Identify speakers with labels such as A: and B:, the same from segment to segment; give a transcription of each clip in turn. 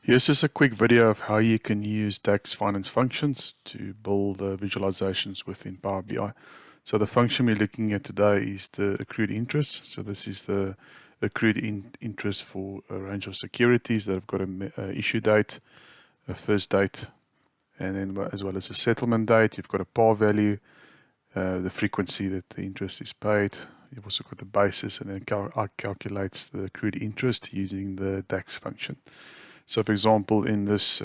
A: Here's just a quick video of how you can use DAX finance functions to build visualizations within Power BI. So the function we're looking at today is the accrued interest. So this is the accrued interest for a range of securities that have got an issue date, a first date, and then as well as a settlement date. You've got a par value, the frequency that the interest is paid. You've also got the basis, and then calculates the accrued interest using the DAX function. So, for example, in this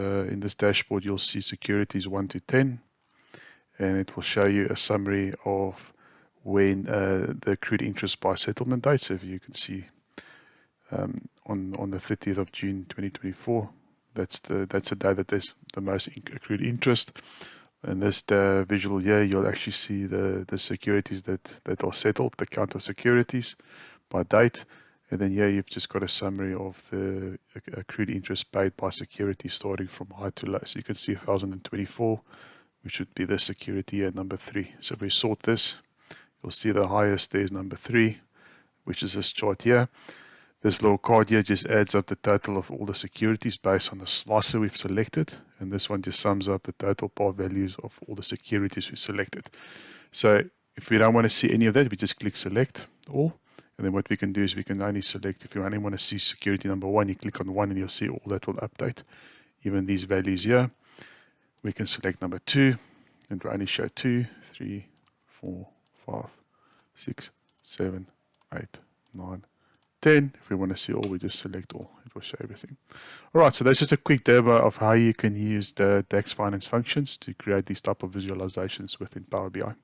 A: dashboard, you'll see securities 1 to 10, and it will show you a summary of when the accrued interest by settlement date. So, if you can see on the 30th of June 2024, that's the day that there's the most accrued interest. In this visual here, you'll actually see the securities that are settled, the count of securities by date. And then here you've just got a summary of the accrued interest paid by security starting from high to low. So you can see 1024, which would be the security at number 3. So if we sort this, you'll see the highest there is number 3, which is this chart here. This little card here just adds up the total of all the securities based on the slicer we've selected. And this one just sums up the total par values of all the securities we've selected. So if we don't want to see any of that, we just click select all. And then what we can do is we can only select, if you only want to see security number 1, you click on 1 and you'll see all that will update. Even these values here, we can select number 2 and we'll only show 2, 3, 4, 5, 6, 7, 8, 9, 10. If we want to see all, we just select all. It will show everything. All right, so that's just a quick demo of how you can use the DAX finance functions to create these type of visualizations within Power BI.